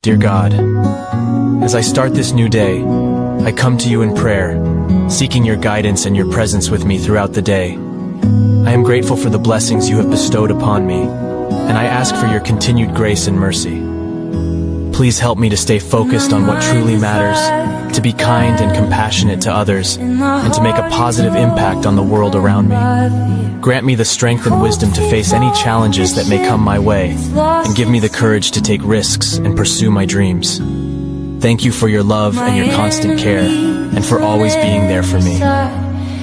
Dear God, as I start this new day, I come to you in prayer, seeking your guidance and your presence with me throughout the day. I am grateful for the blessings you have bestowed upon me, and I ask for your continued grace and mercy. Please help me to stay focused on what truly matters, to be kind and compassionate to others, and to make a positive impact on the world around me. Grant me the strength and wisdom to face any challenges that may come my way, and give me the courage to take risks and pursue my dreams. Thank you for your love and your constant care, and for always being there for me.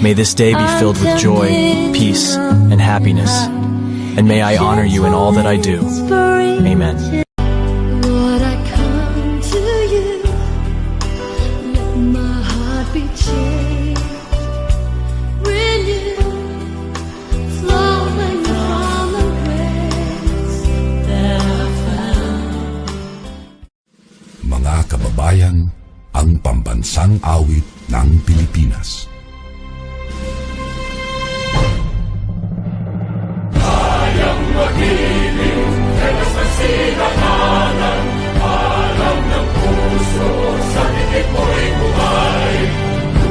May this day be filled with joy, peace, and happiness, and may I honor you in all that I do. Amen. Lord, I come to you, let my heart be changed, renewed, flowing from the grace that I found. Mga kababayan, ang pambansang awit ng Pilipinas. Kayang magiliw, telas na sinakanan, alam ng puso, sa dikit mo'y buhay.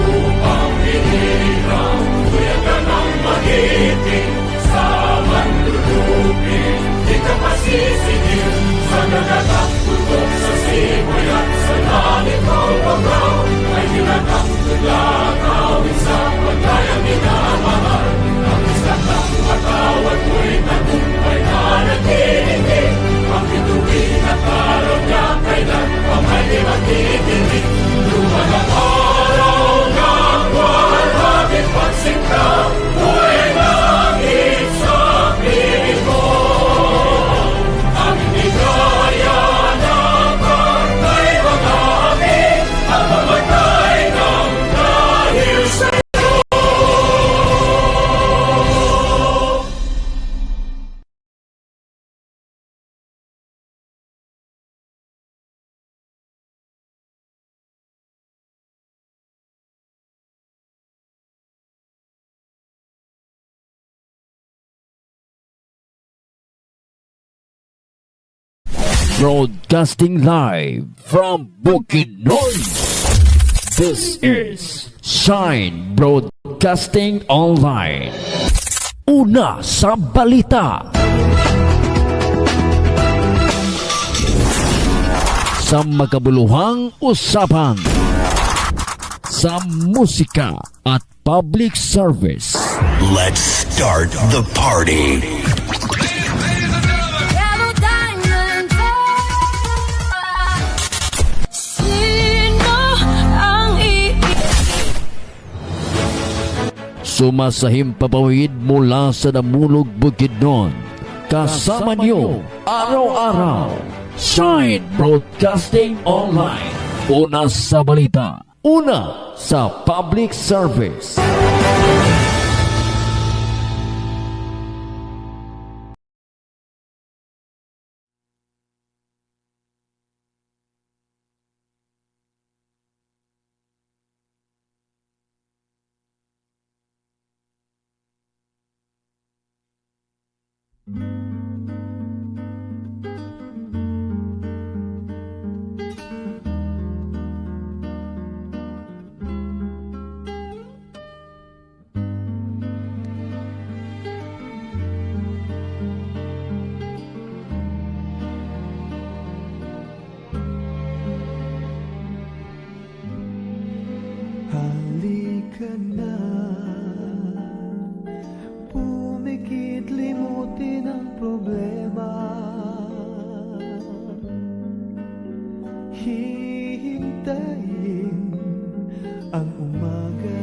Upang hinirang, kuyagan ang magiting, sa manlulupin, di ka pasisingil, sa nagatak tutok sa simoy at sa langit maubagaw, ay tinatang tulakaw, sa pagkayang minamahal, ang isang ng matawad mo'y tagumpay na naghihingi, ang bituin at araw niya kailan pa may di magtitingin. Luman ang araw ng walhagin pagsingka, buhay langit sa piling mo. Ang hindi kaya na pagkay mga amin, at mamatay ng dahil sa Broadcasting live from Bukidnon. This is Shine Broadcasting Online. Una sa balita. Sa makabuluhang usapan. Sa musika at public service. Let's start the party. Sumasahimpapawid mula sa Namulog Bukidnon. Kasama niyo araw-araw. Shine Broadcasting Online. Una sa balita. Una sa public service. Halika na, pumikit, limutin ang problema. Hihintayin ang umaga.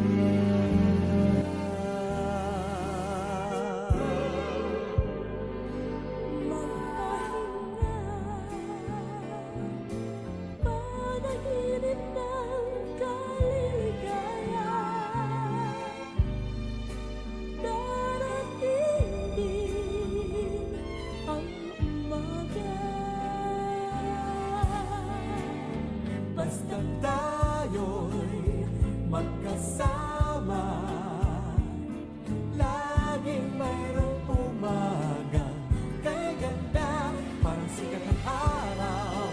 Panaginip ng kaliligaya, darating din ang umaga. Basta tayo'y magkasama, laging mayroong umaga. Kay ganda, parang sikat ng araw,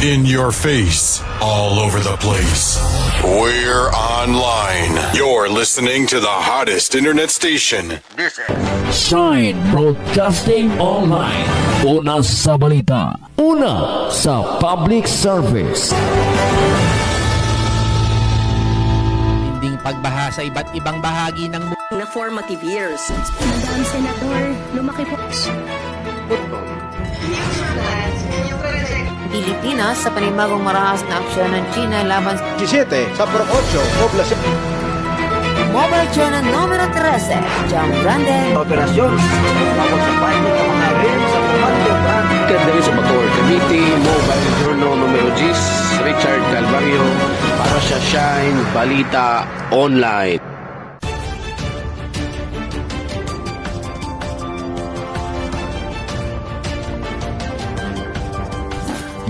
In your face, all over the place. We're online. You're listening to the hottest internet station. Shine Broadcasting Online. Una sa balita. Una sa public service. Tinding pagbaha sa iba't ibang bahagi ng na formative years. Madam Senator, lumaki po. Pilipinas sa panibagong marahas na aksyon ng China laban sa 17 sa Pro 8, poblasyon. Mobile Channel numero 13, Jam Grande. Operasyon. Tawag sa fighting ang mga rin sa Comando Brand. Ganda sa motor. Committee Mobile Journal numero 10, Richard Calvario para sa Shine Balita Online.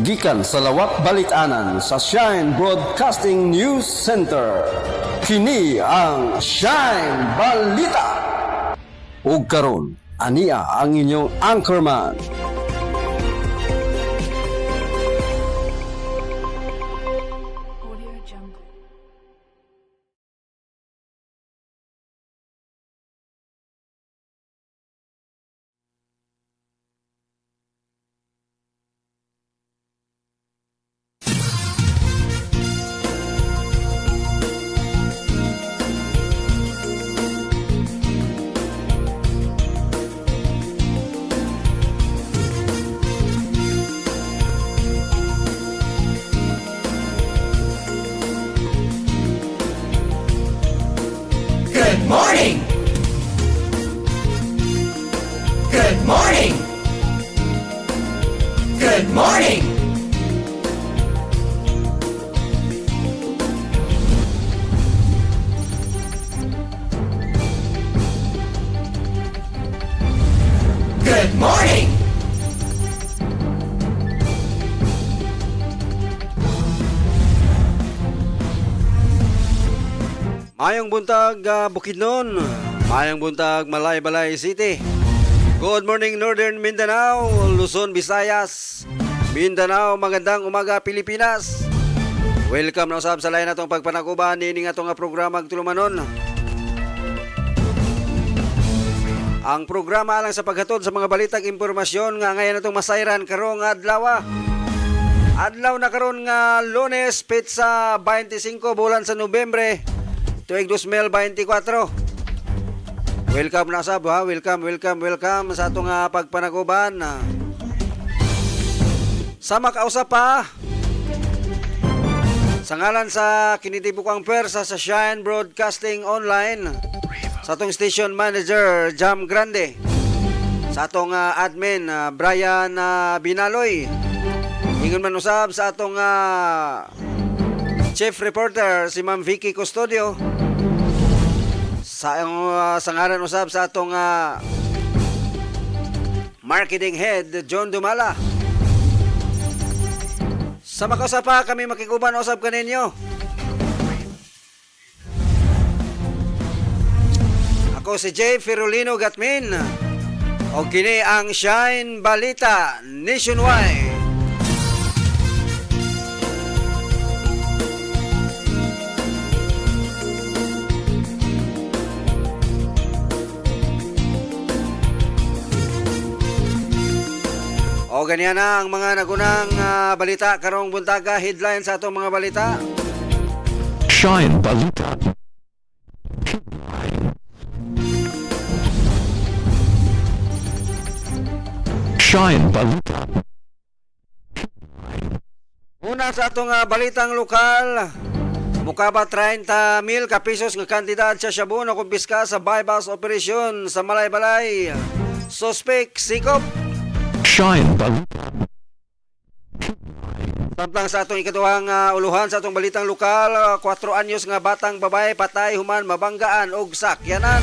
Gikan sa lawak balitanan sa Shine Broadcasting News Center. Kini ang Shine Balita. Ug karon, ania ang inyong anchorman. Good morning! Good morning! Good morning! Good morning! Mayang buntag Bukidnon, mayang buntag Malay-Balay City. Good morning Northern Mindanao, Luzon, Visayas, Mindanao, magandang umaga Pilipinas. Welcome na usab sa lain natong pagpanakuban nining atong nga programa tulumanon. Ang programa alang sa paghatod sa mga balitag impormasyon nga ngayon natong masayran karong adlaw. Adlaw na karon nga Lunes, petsa 25 bulan sa Nobyembre. Tuig 2024. Welcome na sab ha. Welcome sa atong pagpanaguban. Sa makausap pa. Sa ngalan sa kinitibukang pwersa sa Shine Broadcasting Online. Sa atong station manager Jam Grande. Sa atong admin Brian Binaloy. Ingon man usab sa atong chief reporter si Ma'am Vicky Custodio. Sa ngalan usab sa atong marketing head John Dumala. Sa makausap pa kami makikuban usab kaninyo. Ako si Jay Ferolino Gatmin. O kini ang Shine Balita Nationwide. O ganyan na ang mga nagunang balita karong buntaga, headline sa atong mga balita. Shine Balita. Shine Balita. Una sa atong balitang lokal, mukaba 30,000 ka pesos nga kantidad sa shabu na kumpiska sa bypass operation sa Malay-Balay. Suspect sikop. Shine Balita. Samtang sa atong ikaduhang uluhan sa atong balitang lokal, 4 anyos nga batang babae patay human mabanggaan og sakyanan.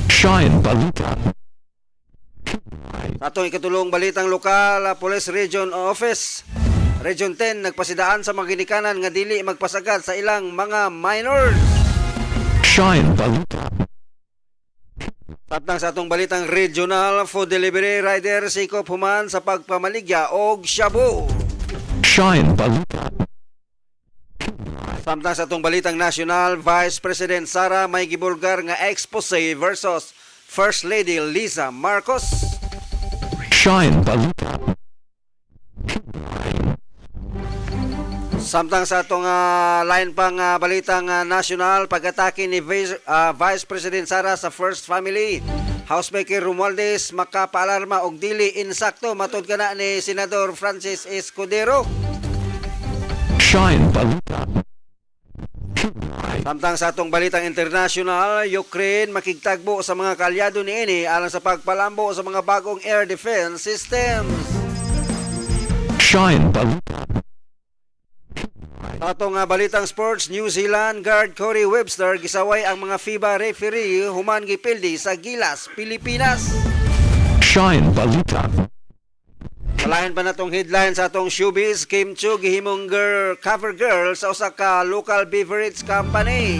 Shine Balita. Sa atong ikatulong balitang lokal, Police Region Office Region 10 nagpasidaan sa mga ginikanan nga dili magpasagad sa ilang mga minors. Shine Balita. Samtang sa atong balitang regional, food delivery rider sikop human sa pagpamaligya og shabu. Shine Baluta. Samtang sa itong balitang national, Vice President Sara may gibulgar nga expose versus First Lady Liza Marcos. Shine Baluta. Samtang sa itong line pang balitang national, pag-atake ni Vice President Sara sa First Family, Housemaker Romualdez makapaalarma og dili insakto matud kana ni Senador Francis Escudero. Shine Baluta. Samtang sa atong balitang international, Ukraine makigtagbo sa mga kaalyado niini alang sa pagpalambo sa mga bagong air defense systems. Shine Baluta. Sa atong balitang sports, New Zealand guard Corey Webster gisaway ang mga FIBA referee human gipildi sa Gilas, Pilipinas. Shine Baluta. Kalahin pa natong headline sa atong showbiz, Kim Chu gihimong cover girl sa usa ka local beverage company.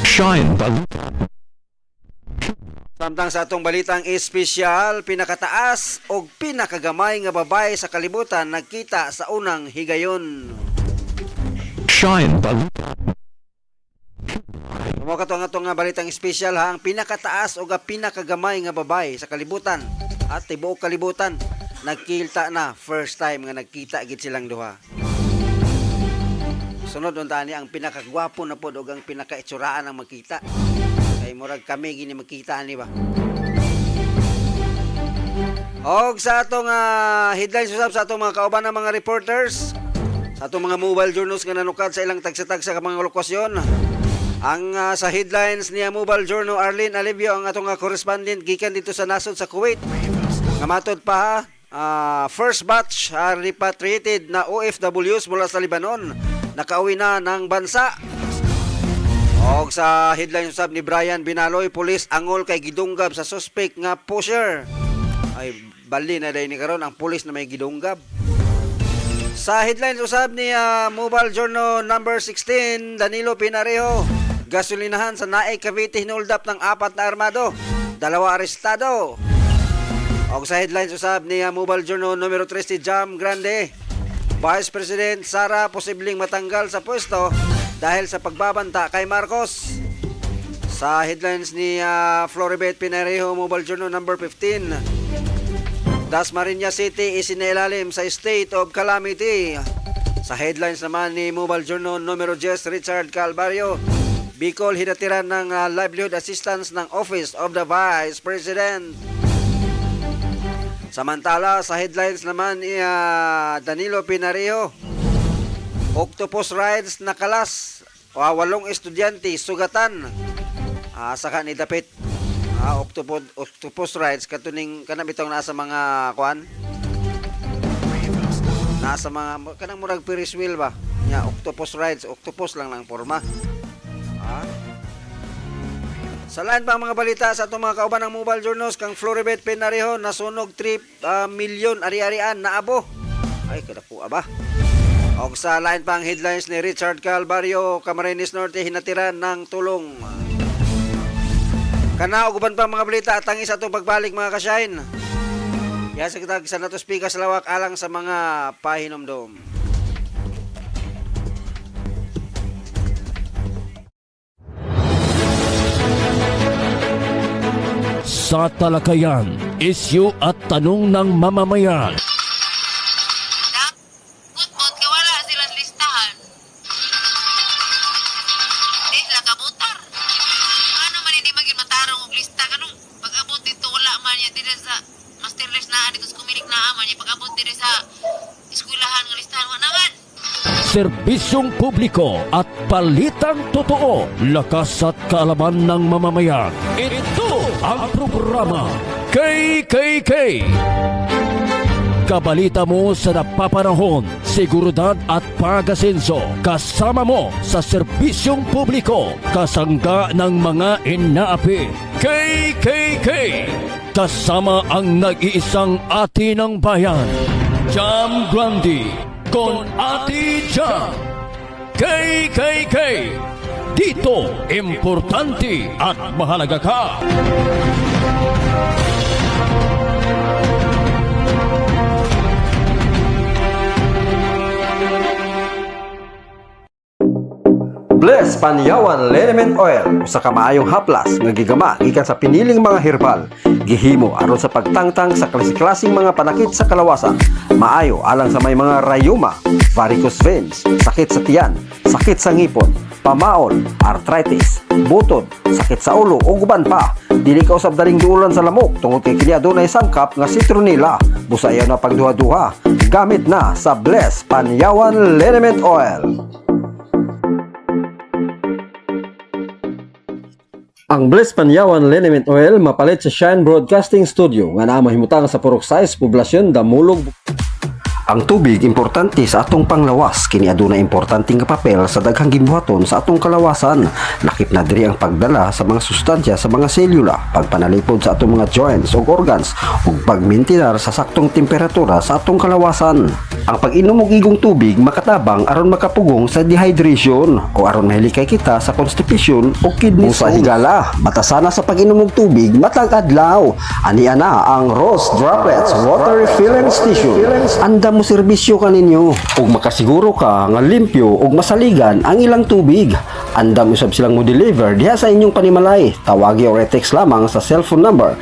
Shine Baluta. Samtang sa atong balitang espesyal, pinakataas o pinakagamay nga babae sa kalibutan nagkita sa unang higayon. Shine Baluta. Mo ka to nga atong balitang espesyal ha, ang pinakataas o pinakagamay nga babae sa kalibutan at tibuok kalibutan nagkita na, first time nga nagkita gid silang duha. Sunod unta ni ang pinakagwapo na pod ug ang pinakaitsuraan ang magkita. Kay murag kami gini magkita ani ba. Og sa atong headlines usab sa atong mga kauban ng mga reporters, sa atong mga mobile journals nga nanukad sa ilang tagsa-tagsa ka mga lokasyon. Ang sa headlines niya Mobile Journal, Arlene Alivio ang atong correspondent gikan dito sa nasod sa Kuwait. Nga matod pa first batch repatriated na OFWs mula sa Lebanon nakauwi na ng bansa. Og sa headline usab ni Brian Binaloy, pulis angol kay gidunggab sa suspect nga pusher. Ay bali na day ni karon ang pulis na may gidunggab. Sa headlines usab ni Mobile Journal number 16, Danilo Pinarejo, gasolinahan sa Naay Cavite hinuldap ng 4 na armado, 2 arestado. Og sa headlines usab ni Mobile Journal numero 3 si Jam Grande, Vice President Sara posibleng matanggal sa pwesto dahil sa pagbabanta kay Marcos. Sa headlines ni Floribet Pinarejo, Mobile Journal number 15, Dasmariñas City isinailalim sa state of calamity. Sa headlines naman ni Mobile Journal numero 10, Richard Calvario, Bicol hinatiran ng livelihood assistance ng Office of the Vice President. Samantala, sa headlines naman ni Danilo Pinarejo, Octopus Rides nakalas, 8 estudyante sugatan. Saka ni dapit Octopus Rides katuning kanang bitong nasa mga kuan. Nasa mga kanang murag Ferris wheel ba? Nya Octopus Rides, octopus lang ng forma. Sa lain pa mga balita sa itong mga kauban ng Mobile Journals, kang Floribet Pinarejo nasunog 3 milyon ari-arian na abo. Ay kadako ba? Og sa lain pang headlines ni Richard Calvario, Camarines Norte hinatiran ng tulong. Kana og uban pa mga balita at tangis atong pagbalik mga kasyahin. Yasa kita sa nato speaker sa lawak alang sa mga pahinomdom. Sa talakayan, isyu at tanong ng mamamayan. Kutbot ka wala silang listahan. Lah kabutar. Ano man hindi maging matarong og lista kanong pag-abot dito wala man niya dito sa master list na dito sa kumilik na aman niya pag-abot dito sa eskwelahan ng listahan wanagan. Serbisyong publiko at palitang totoo, lakas at kaalaman ng mamamayan. Ito ang programa KKK. Kabalita mo sa napapanahon, seguridad at pag-asenso. Kasama mo sa serbisyong publiko, kasangga ng mga inaapi. KKK. Kasama ang nag-iisang ati ng bayan, Jam Grande. Con Ati Jam. KKK. Dito, importante at mahalaga ka. Bless Panyawan Liniment Oil usa ka maayong haplas nga gigama gikan sa piniling mga herbal gihimo aron sa pagtangtang sa klase-klaseng mga panakit sa kalawasan. Maayo alang sa may mga rayuma, varicose veins, sakit sa tiyan, sakit sa ngipon, pamaol, arthritis, butod, sakit sa ulo ug uban pa. Dili ka usab daling duulan sa lamok tungod kay kini adunay sangkap nga citronella. Busayaw na pagduha-duha gamit na sa Bless Panyawan Liniment Oil. Ang Bless Panyawan Liniment Oil mapalit sa Shine Broadcasting Studio nga naa mahimutang sa purok size poblasyon Damulog. Ang tubig importante sa atong panglawas, kini aduna importanteng papel sa daghang gimbuhaton sa atong kalawasan. Lakip na diri ang pagdala sa mga sustansya sa mga selula, pagpanalipod sa atong mga joints ug organs ug pagmintinar sa saktong temperatura sa atong kalawasan. Ang pag-inom og igong tubig makatabang aron makapugong sa dehydration o aron mahilikay kita sa constipation o kidney stones. Sa higala, batasana sa pag-inom og tubig matag adlaw. Ani ana ang Rose Droplets Water Refilling Station. Anda mo serbisyo kaninyo ug makasiguro ka nga limpyo ug masaligan ang ilang tubig. Andam usab silang mo deliver diha sa inyong panimalay. Tawagi o text lamang sa cellphone number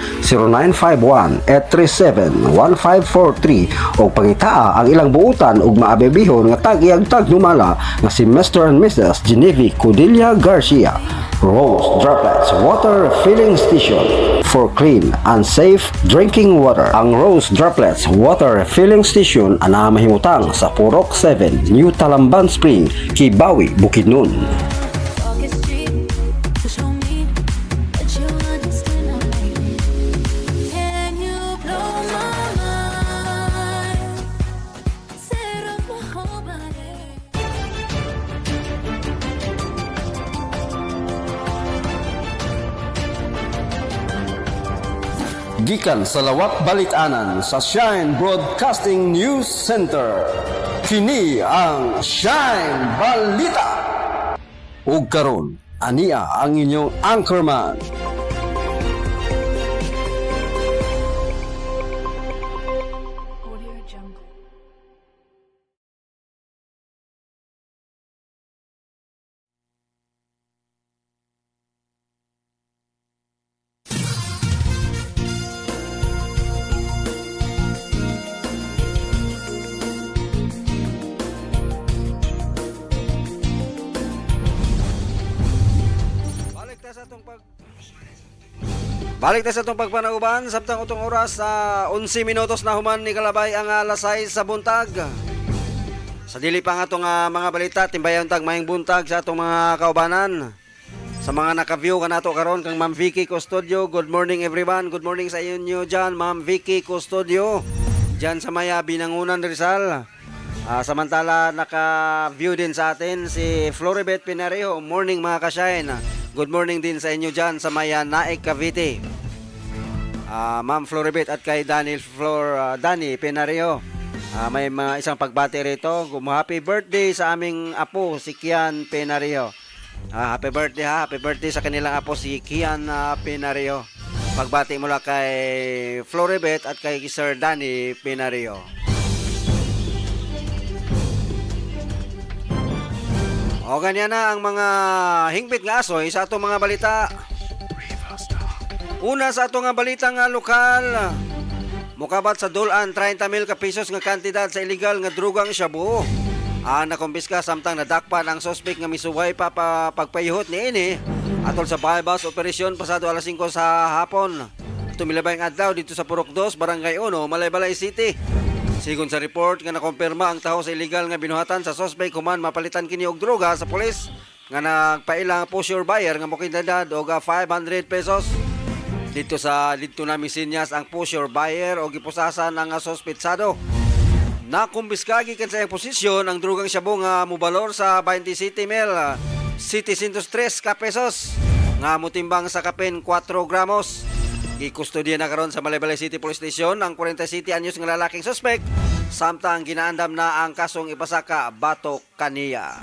0951-837-1543 o pangitaa ang ilang buutan ug maabebihon nga tag-iagtag numala nga si Mr. and Mrs. Genevieve Codilia Garcia. Rose Droplets Water Refilling Station for clean and safe drinking water. Ang Rose Droplets Water Refilling Station ana mahimutang sa Purok 7, New Talamban Spring, Kibawi, Bukidnon. Gikan sa lawak balitanan sa Shine Broadcasting News Center. Kini ang Shine Balita. Ug karon, ania ang inyong anchorman. Balik tayo sa itong pagpanauban, sabtang utong oras sa 11 minutos na human ni Kalabay ang alas 6 sa buntag. Sa dili pa nga itong mga balita, timbayan tag mayang buntag sa itong mga kaubanan. Sa mga naka-view ka nato karon kang Ma'am Vicky Custodio, good morning everyone. Good morning sa inyo dyan, Ma'am Vicky Custodio. Dyan sa Maya, Binangunan, Rizal. Samantala naka-view din sa atin si Floribet Pinarejo. Morning mga ka-shine. Good morning din sa inyo dyan sa Maya, Naik, Cavite. Ma'am Floribet at kay Danny Pinarejo. May mga isang pagbati rito. Happy birthday sa aming apo, si Kian Pinarejo. Happy birthday happy birthday sa kanilang apo si Kian Pinarejo. Pagbati mula kay Floribet at kay Sir Danny Pinarejo. O ganyan na ang mga hingpit nga asoy sa atong mga balita. Una sa atong nga balita nga lokal. Mukabat sa dulan 30,000 ka pesos nga kantidad sa illegal nga drugang shabu. Nakumpiska samtang nadakpan ang suspect nga misuway pa pagpayihot ni ini atol sa bypass operasyon pasado alas 5 sa hapon. Tumilabayng adlaw dito sa Purok 2, Barangay 1, Malaybalay City. Sigon sa report nga nakumpirma ang taho sa illegal nga binuhatan sa suspect human mapalitan kini og droga sa pulis nga nagpailang push your buyer nga mokindad og 500 pesos. Dito na misinyas ang push your buyer og gipusasan ang suspetsado. Nakumpiska gikan sa iyang posisyon ang drogang shabu nga mobalor sa 27,703 ka pesos nga motimbang sa kapin 4 gramos. Gikustodiya na karon sa Malaybalay City Police Station ang 47 anyos nga lalaking suspect samtang ginaandam na ang kasong ipasaka batok kaniya.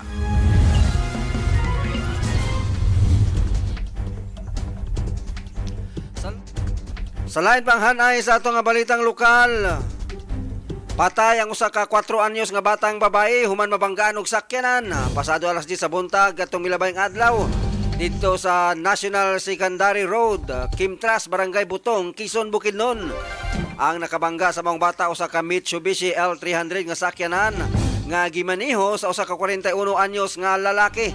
Sa lain pang hanay sa atong balitang lokal, Patay ang usa ka 4 anyos nga batang babae human mabanggaan og sakyanan pasado alas 10 sa buntag atong milabayng adlaw dito sa National Secondary Road, Kimtras, Barangay Butong, Quezon, Bukidnon. Ang nakabangga sa mga bata usa ka Mitsubishi L300 nga sakyanan nga gimaniho sa usa ka 41 anyos nga lalaki.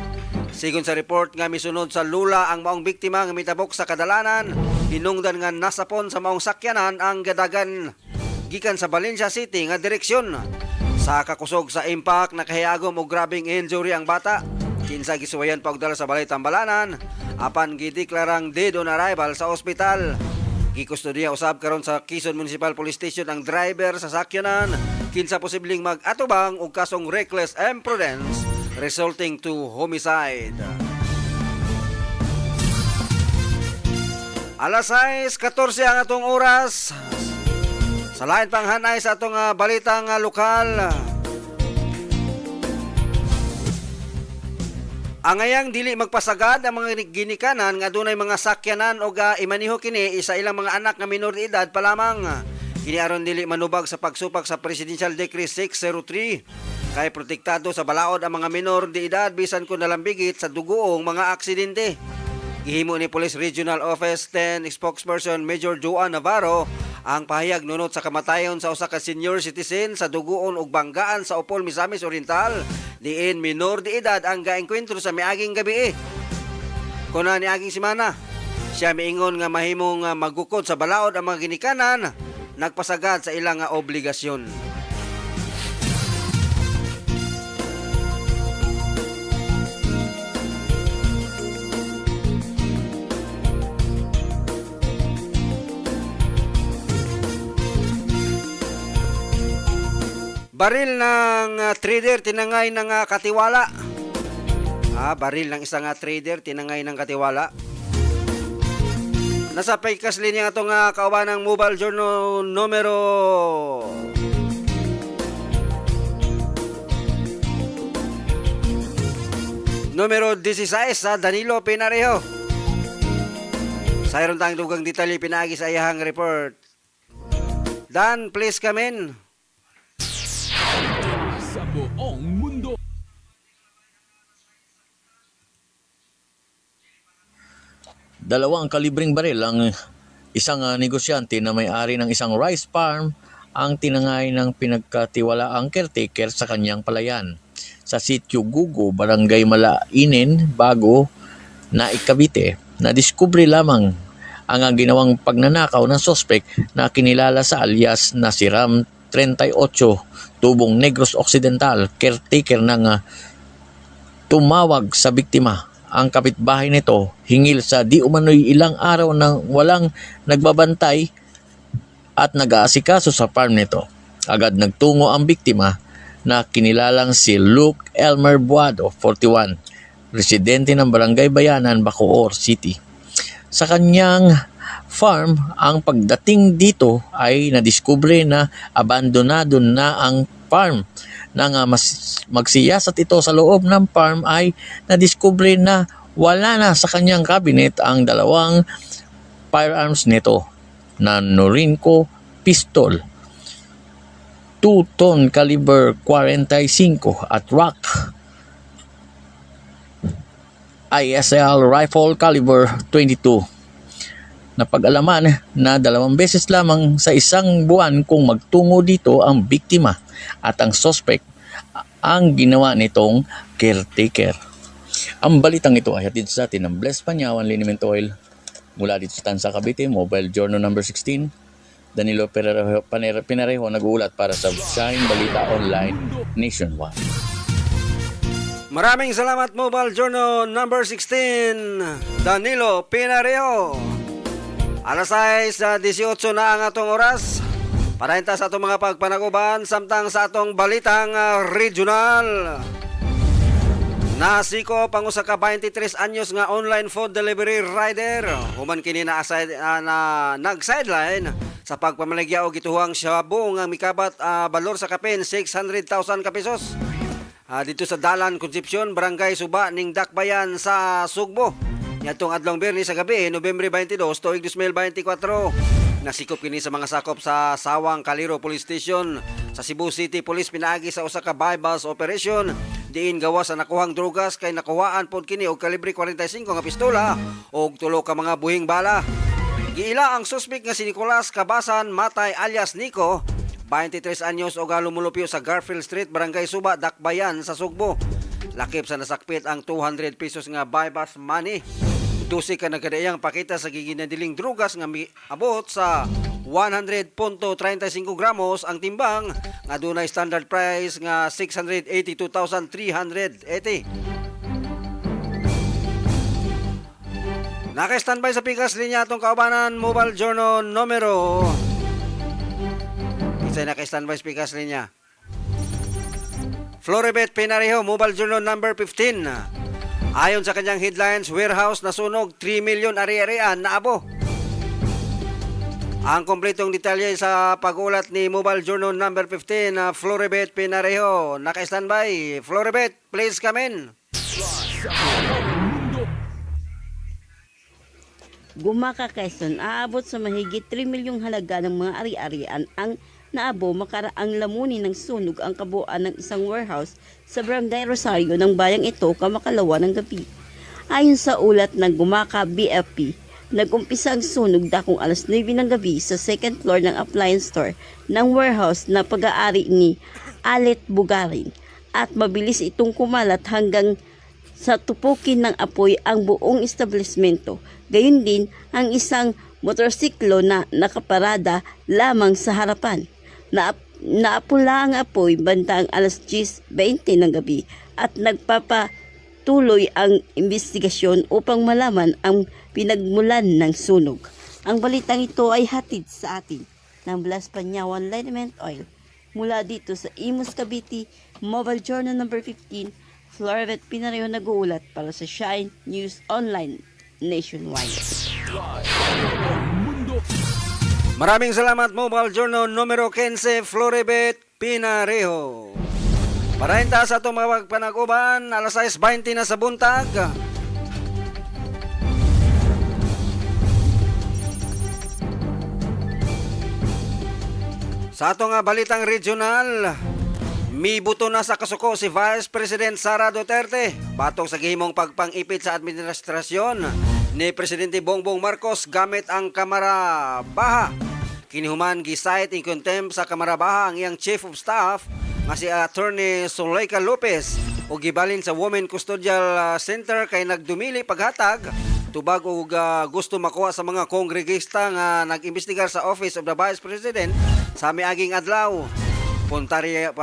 Sigon sa report nga misunod sa lula ang maong biktima nga mitabok sa kadalanan, hinungdan nga nasapon sa maong sakyanan ang gadagan gikan sa Valencia City nga direksyon. Sa kakusog sa impact nakahiyagom og grabing injury ang bata. Kinsa gisuwayan pa og dala sa balay Tambalanan apan gideklarang dead on arrival sa ospital. Gikustodiya usab karon sa Quezon Municipal Police Station ang driver sa sakyanan kinsa posibleng mag-atubang og kasong reckless imprudence resulting to homicide. Alas 6:14 ang atong oras. Sa lain pang hanay sa atong balitang lokal. Angayang dili magpasagad ang mga ginikanan nga dunay mga sakyanan o imaniho kini isa ilang mga anak nga minor de edad pa lamang. Kini aron dili manubag sa pagsupak sa Presidential Decree 603 kay protektado sa balaod ang mga minor de edad bisan kung nalambigit sa dugoong mga aksidente. Gihimo ni Police Regional Office 10 spokesperson Major Joan Navarro ang pahayag nunot sa kamatayon sa usa ka senior citizen sa dugoon ug banggaan sa Opol, Misamis Oriental. Diin minor de edad ang gaengkwentro sa miaging gabi. Kuna ni aging simana, siya miingon nga mahimong magukod sa balaod ang mga ginikanan, nagpasagad sa ilang obligasyon. Baril ng trader tinangay ng katiwala. Baril ng isang trader tinangay ng katiwala. Nasa pagkas linya itong kauban ng Mobile Journal numero 16 sa Danilo Pinareho. Sayron tang dugang detalye pinaagi sa iyahang report. Dan, please come in. Sa buong mundo. Dalawang kalibreng baril ang isang negosyante na may-ari ng isang rice farm ang tinangay ng pinagkatiwalaang caretaker sa kanyang palayan sa sitio Gugo, Barangay Malainin, Bago na Cavite. Nadiskubre lamang ang ginawang pagnanakaw ng suspect na kinilala sa alias na si Ram 38, Tubong Negros Occidental, caretaker ng tumawag sa biktima. Ang kapitbahay nito hingil sa di umano'y ilang araw nang walang nagbabantay at nag-aasikaso sa farm nito. Agad nagtungo ang biktima na kinilalang si Luke Elmer Buado, 41, residente ng Barangay Bayanan, Bacoor City. Sa kanyang farm, ang pagdating dito ay nadiskubre na abandonado na ang farm. Nang magsiyasat ito sa loob ng farm ay nadiskubre na wala na sa kanyang cabinet ang dalawang firearms nito na Norinco pistol, 2-ton caliber 45 at Rock ISL rifle caliber 22. Napag-alaman na 2 beses lamang sa isang buwan kung magtungo dito ang biktima at ang suspect ang ginawa nitong caretaker. Ang balitang ito ay hatid sa atin ng Bless Panyawan Liniment Oil mula dito sa Tansa, Cavite. Mobile Journal number 16. Danilo Pinareho nag-uulat para sa Shine Balita Online Nationwide. Maraming salamat Mobile Journal number 16, Danilo Pinareho. Alas 6:18 na ang atong oras. Parahinta sa atong mga pagpanaguban samtang sa atong balitang regional. Nasiko pangusa ka 23 anyos nga online food delivery rider. Human kini na nag-sideline sa pagpamaligya og gituhang shabu nga mikabat balor sa kapin 600,000 ka pesos. Dito sa Dalan, Concepcion, Barangay Suba, ning Dakbayan sa Sugbo. Nitong adlong Biyernes sa gabi, Nobyembre 22, tuig 2024. Nasikop kini sa mga sakop sa Sawang Caliro Police Station Sa Cebu City Police pinaagi sa usa ka bypass operation diin gawa sa nakuhang drugas kay nakuhaan pod kini og kalibre 45 nga pistola og tulo ka mga buhing bala. Giila ang suspect nga si Nicolas Cabasan Matay alias Nico, 23 anyos o lumulupyo sa Garfield Street, Barangay Suba, Dakbayan sa Sugbo. Lakip sa nasakpit ang 200 pesos nga bypass money. 12 ka nagkadayang pakita sa giginadiling drugas nga abot sa 100.35 gramos ang timbang nga dunay standard price nga 682,380. Naka-standby sa pikas linya atong kaubanan mobile journal numero. Isa naka-standby sa pikas linya. Floribet Pinarejo mobile journal number 15. Ayon sa kanyang headlines, warehouse na sunog, 3 million ari-arian na abo. Ang kompletong detalye sa pag-ulat ni Mobile Journal number 15 na Floribet Pinarejo. Naka-standby. Floribet, please come in. Gumaka Quezon, aabot sa mahigit 3 milyong halaga ng mga ari-arian ang naabo makaraang lamunin ng sunog ang kabuuan ng isang warehouse sa Barangay Rosario ng bayang ito kamakalawa ng gabi. Ayon sa ulat ng Gumaka BFP, nag-umpisa ang sunog dakong alas 9 ng gabi sa second floor ng appliance store ng warehouse na pag-aari ni Alet Bugarin at mabilis itong kumalat hanggang sa tupukin ng apoy ang buong establishmento. Gayun din ang isang motorsiklo na nakaparada lamang sa harapan. Naapula ang apoy bandang alas 10:20 ng gabi at nagpapatuloy ang investigasyon upang malaman ang pinagmulan ng sunog. Ang balitang ito ay hatid sa atin ng Blas Panyawan Liniment Oil mula dito sa Imus Cavite, Mobile Journal number 15, Floribet Pinarejo nag-uulat para sa Shine News Online nationwide. Maraming salamat Mobile Journal numero 15 Floribet Pinarejo. Parahinta sa itong mga panaguban, alas 6:20 na sa buntag. Sa itong balitang regional, mibuto na sa kasuko si Vice President Sara Duterte batong sa gihimong pagpang-ipit sa administrasyon ni Presidente Bongbong Marcos gamit ang Kamara Baha. Kinihuman gisite in contempt sa Kamara Baha ang iyang Chief of Staff nga si Attorney Zuleika Lopez o gibalin sa Women Custodial Center kay nagdumili paghatag tubag og gusto makuha sa mga kongregista nga nag-imbestigar sa Office of the Vice President sa miaging adlaw. Punteriya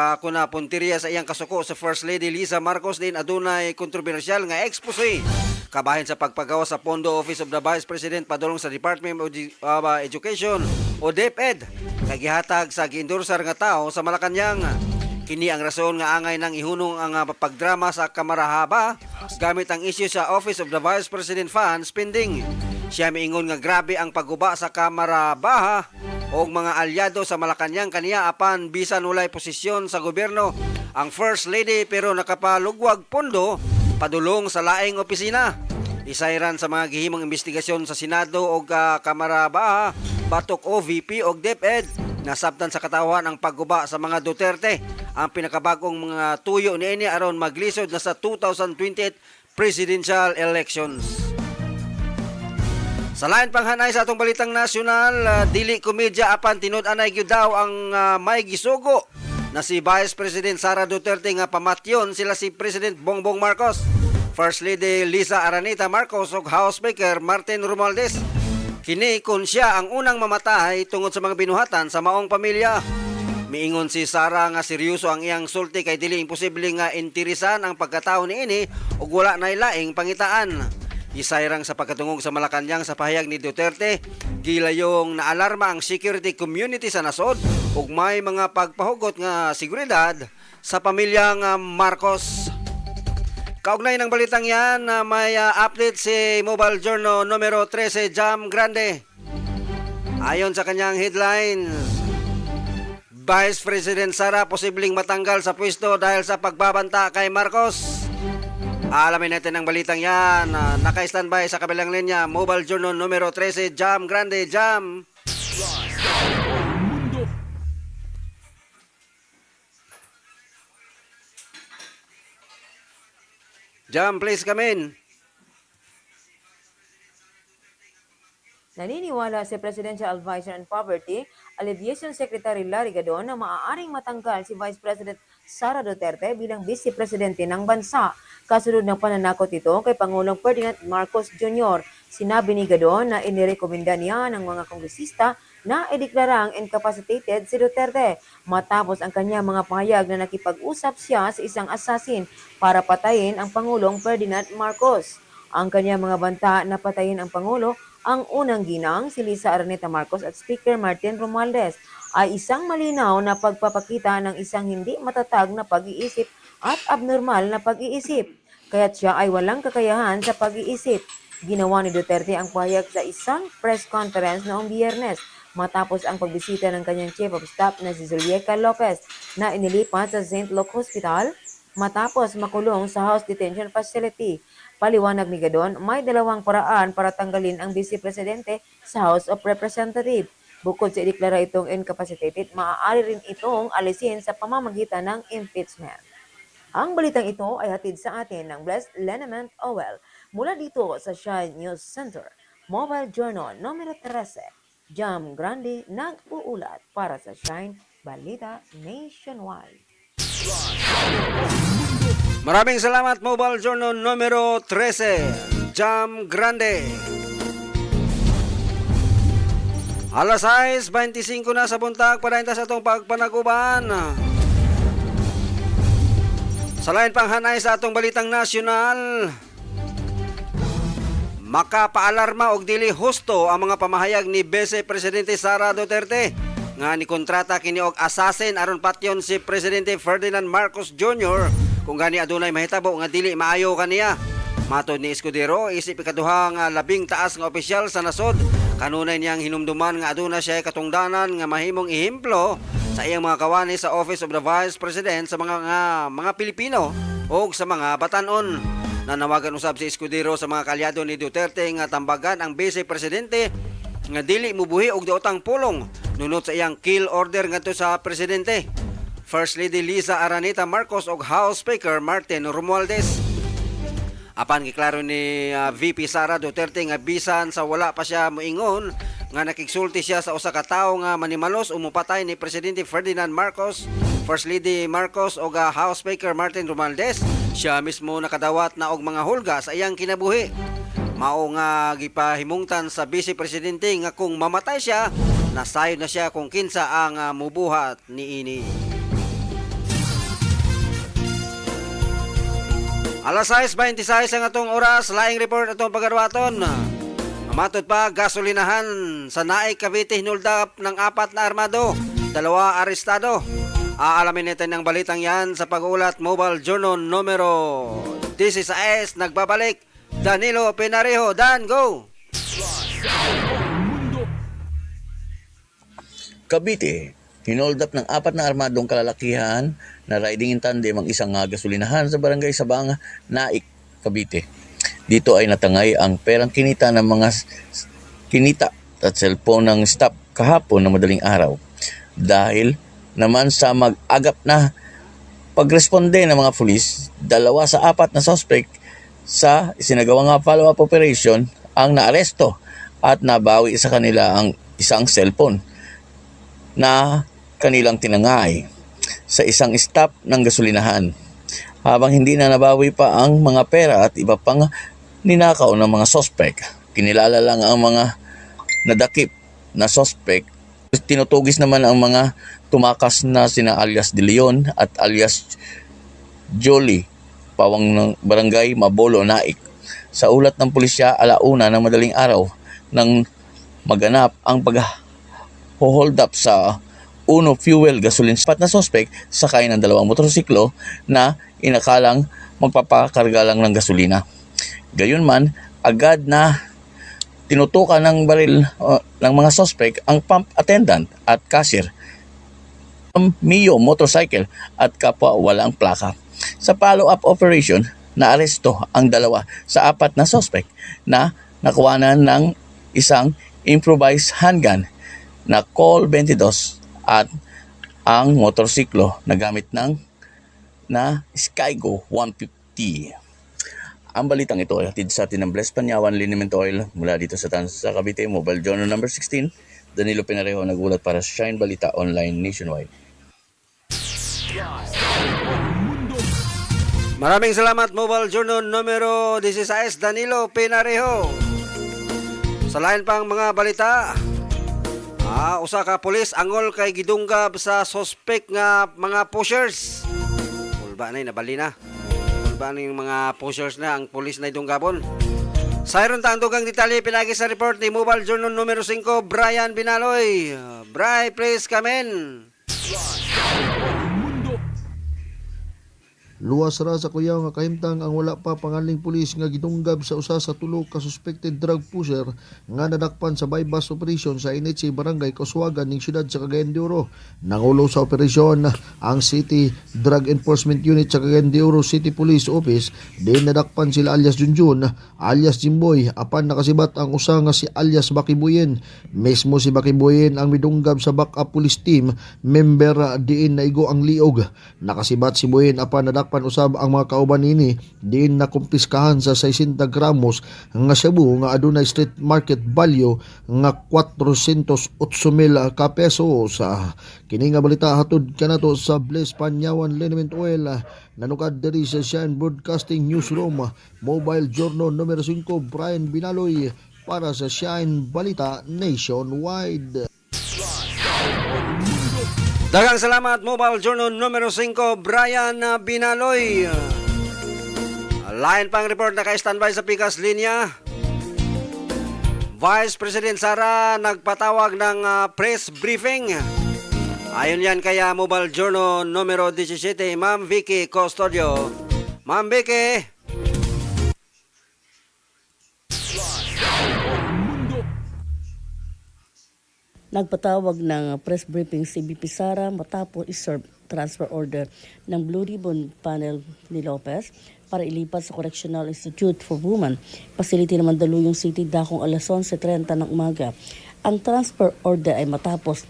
sa iyang kasuko sa First Lady Liza Marcos din adunay kontrobersyal nga expose kabahin sa pagpagawa sa Pondo Office of the Vice President padulong sa Department of Education o DepEd kagihatag sa giendorsar nga tao sa Malacañang. Kini ang rason nga angay nang ihunong ang pagdrama sa Kamara Haba gamit ang issue sa Office of the Vice President Fund spending. Siya miingon nga grabe ang pagguba sa Kamara Baha o mga alyado sa Malacañang kaniya apan bisan walay posisyon sa gobyerno ang First Lady pero nakapalugwag pondo padulong sa laing opisina. Isayran sa mga gihimong investigasyon sa Senado o Kamara Baha, batok OVP o DepEd nasabtan sa katawan ang pagguba sa mga Duterte. Ang pinakabagong mga tuyo niini aron maglisod na sa 2028 presidential elections. Sa lain panghanay sa atong balitang nasyonal, dili komedya apan tinud-anay gyud daw ang may gisugo na si Vice President Sara Duterte nga pamatyon sila si President Bongbong Marcos, First Lady Liza Araneta Marcos ug House Speaker Martin Romualdez. Kini kun siya ang unang mamatay tungod sa mga binuhatan sa maong pamilya. Miingon si Sara nga seryoso ang iyang sulti kay dili imposible nga intirisan ang pagkatawo niini ug wala nay laing pangitaan. Isayrang sa pagkatungog sa Malacañang sa pahayag ni Duterte, gilayong naalarma ang security community sa nasod ug may mga pagpahugot nga seguridad sa pamilyang Marcos. Kaugnay ng balitang yan, may update si Mobile Journal numero 13 Jam Grande. Ayon sa kanyang headlines, Vice President Sara posibleng matanggal sa pwesto dahil sa pagbabanta kay Marcos. Alamin natin ang balitang yan. Naka-standby sa kabilang linya, Mobile Journal numero 13, Jam Grande, Jam. Jam, please come in. Naniniwala si Presidential Advisor on Poverty, Alleviation Secretary Larry Gadon na maaaring matanggal si Vice President Sara Duterte bilang Vice Presidente ng bansa. Kasunod ng pananakot ito kay Pangulong Ferdinand Marcos Jr., sinabi ni Gadon na inirekomenda niya ng mga kongresista na ideklarang incapacitated si Duterte matapos ang kanyang mga pahayag na nakipag-usap siya sa isang assassin para patayin ang Pangulong Ferdinand Marcos. Ang kanyang mga banta na patayin ang Pangulo, ang unang ginang, si Lisa Araneta Marcos at Speaker Martin Romualdez, ay isang malinaw na pagpapakita ng isang hindi matatag na pag-iisip at abnormal na pag-iisip. Kaya't siya ay walang kakayahan sa pag-iisip. Ginawa ni Duterte ang pahayag sa isang press conference noong Biyernes matapos ang pagbisita ng kanyang Chief of Staff na si Zulieca Lopez na inilipat sa St. Luke Hospital matapos makulong sa House Detention Facility. Paliwanag ni Gadon, may dalawang paraan para tanggalin ang Vice Presidente sa House of Representatives. Bukod sa ideklara itong incapacitated, maaari rin itong alisin sa pamamagitan ng impeachment. Ang balitang ito ay hatid sa atin ng Blessed Lenement Owel mula dito sa Shine News Center. Mobile Journal numero 13. Jam Grande nag-uulat para sa Shine Balita Nationwide. Maraming salamat, Mobile Journal numero 13, Jam Grande. Alas 6:25 na sa buntag, padayon sa atong pagpanaguban. Sa lain panghanay sa atong balitang nasyonal, makapaalarma og dili husto ang mga pamahayag ni Vice Presidente Sara Duterte nga ni kontrata kini og assassin aron patyon si Presidente Ferdinand Marcos Jr. kung gani adunay mahitabo nga dili maayo kaniya. Matod ni Escudero, isip ikaduha nga labing taas nga opisyal sa nasod, kanunay niyang hinumduman nga aduna siya katungdanan nga mahimong ehemplo sa iyang mga kawani sa Office of the Vice President sa mga Pilipino o sa mga batanon. Nanawagan usab si Escudero sa mga kalyado ni Duterte nga tambagan ang Vice Presidente nga dili mubuhi og daotang pulong nunot sa iyang kill order ngadto sa presidente. First Lady Lisa Araneta Marcos ug House Speaker Martin Romualdez. Apan giklaro ni VP Sara Duterte nga bisan sa wala pa siya moingon nga nakigsulti siya sa usa ka tawo nga manimalos umupatay ni Presidente Ferdinand Marcos, First Lady Marcos ug House Speaker Martin Romualdez, siya mismo nakadawat na og mga hulga sa iyang kinabuhi. Mao nga gipahimungtan sa Vice Presidente nga kung mamatay siya, nasayod na siya kung kinsa ang mubuhat niini. Alas 6:26 ang atong oras, laing report atong pagaruaton. Matod pa, gasolinahan sa Naik, Cavite hinuldap ng 4 na armado, 2 arestado. Aalamin natin ang balitang yan sa pag-ulat Mobile Journal numero 16. Nagbabalik Danilo Pinarejo. Dan, go! Cavite, hinold up ng 4 na armadong kalalakihan na riding in tandem ang isang gasolinahan sa barangay Sabang, Naik, Cavite. Dito ay natangay ang perang kinita ng mga kinita at cellphone ng staff kahapon na madaling araw. Dahil naman sa mag-agap na pagresponde ng mga pulis, 2 sa 4 na suspect sa isinagawang follow-up operation ang naaresto at nabawi sa kanila ang isang cellphone na kanilang tinangay sa isang stop ng gasolinahan. Habang hindi na nabawi pa ang mga pera at iba pang ninakaw ng mga suspect, kinilala lang ang mga nadakip na suspect. Tinutugis naman ang mga tumakas na sina alias De Leon at alias Jolie, pawang ng barangay Mabolo, Naik. Sa ulat ng pulisya, 1:00 ng madaling araw nang maganap ang pag-hold up sa Uno Fuel gasoline. 4 na suspect sakay ng 2 motorsiklo na inakalang magpapakarga lang ng gasolina. Gayunman, agad na tinutukan ng baril ng mga suspect ang pump attendant at cashier, Mio motorcycle at kapwa walang plaka. Sa follow-up operation, naaresto ang 2 sa 4 na suspect na nakuhanan ng isang improvised handgun na Col 22 at ang motorsiklo na gamit na Skygo 150. Ang balitang ito ay hatid sa atin ng Bless Panyawan Liniment Oil mula dito sa Tansa, Cavite, Mobile Journal number 16. Danilo Pinarejo nagulat para sa Shine Balita Online Nationwide. Maraming salamat Mobile Journal numero 16 Danilo Pinarejo. Sa lain pang mga balita, usa ka pulis angol kay gidunggab sa suspect nga mga pushers. Ulba na nabali na. Ulba na yung mga pushers na ang pulis na idunggabon. Sayron ta ang dugang detalye pinagi sa report ni Mobile Journal numero 5 Brian Binaloy. Bri, please come in. Luwas ra sa kuyaw nga kahimtang ang wala pa pangaling pulis nga gidunggab sa usa sa tulo ka suspected drug pusher nga nadakpan sa bypass operation sa Initsi Barangay Koswagan ning siyudad sa Cagayan de Oro. Nangulo sa operasyon ang City Drug Enforcement Unit sa Cagayan de Oro City Police Office. Din nadakpan sila alias Junjun, alias Jimboy, apan nakasibat ang usa nga si alias Bakibuyen. Mismo si Bakibuyen ang midunggab sa backup police team, member diin naigo ang liog. Nakasibat si Buyen apan nadakpan usab ang mga kauban nini, diin na kumpiskahan sa 60 gramos nga shabu nga adunay street market value nga 408,000 ka pesos. Kini nga balita hatod kanato sa Bless Panyawan Liniment Oil, nanukad diri sa Shine Broadcasting Newsroom, Mobile Journal numero 5 Brian Binaloy para sa Shine Balita Nationwide. Daghang salamat Mobile Journal numero 5 Brian Binaloy. Line pang report na ka-standby sa Pikas Linya. Vice President Sara nagpatawag ng press briefing. Ayon yan kaya Mobile Journal numero 17 Ma'am Vicky Custodio. Ma'am Vicky. Nagpatawag ng press briefing si BP Sara matapos iserve transfer order ng Blue Ribbon Panel ni Lopez para ilipat sa Correctional Institute for Women. Facility naman Daluyong City dakong alas 11:30 ng umaga. Ang transfer order ay matapos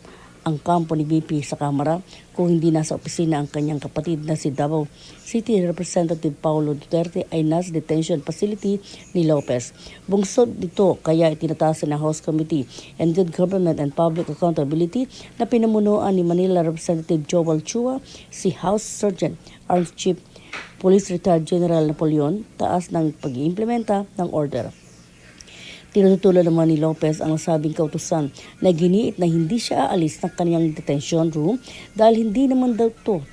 ang kampo ni BP sa Kamara kung hindi nasa opisina ang kanyang kapatid na si Davao City Representative Paulo Duterte ay nasa detention facility ni Lopez. Bungsod dito kaya itinatasan ng House Committee on Good Government and Public Accountability na pinamunuan ni Manila Representative Joel Chua, si House Sergeant Arms Chief Police Retired General Napoleon, taas ng pag-iimplementa ng order. Tinututulan naman ni Lopez ang nasabing kautusan na giniit na hindi siya aalis ng kanyang detention room dahil hindi naman daw ito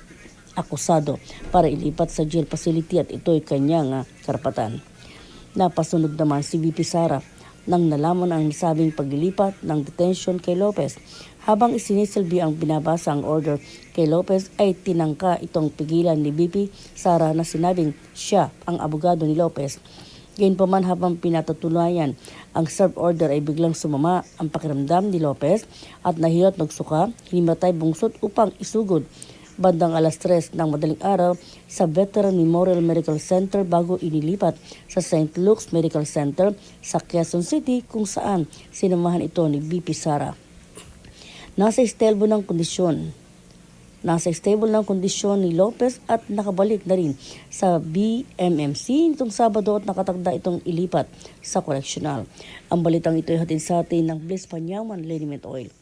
akusado para ilipat sa jail facility at ito'y kanyang karapatan. Napasunod naman si VP Sara nang nalaman ang nasabing paglilipat ng detention kay Lopez. Habang isinisilbi ang binabasa ang order kay Lopez ay tinangka itong pigilan ni VP Sara na sinabing siya ang abogado ni Lopez. Gayunpaman habang pinatutunayan ang serve order ay biglang sumama ang pakiramdam ni Lopez at nahiyot magsuka, hinimatay bungsod upang isugod bandang alas 3 ng madaling araw sa Veteran Memorial Medical Center bago inilipat sa St. Luke's Medical Center sa Quezon City kung saan sinamahan ito ni BP Sara. Nasa stable ng kondisyon ni Lopez at nakabalik na rin sa BMMC nitong Sabado at nakatakda itong ilipat sa correctional. Ang balitang ito ay hatid sa atin ng Bless Panyawan Liniment Oil.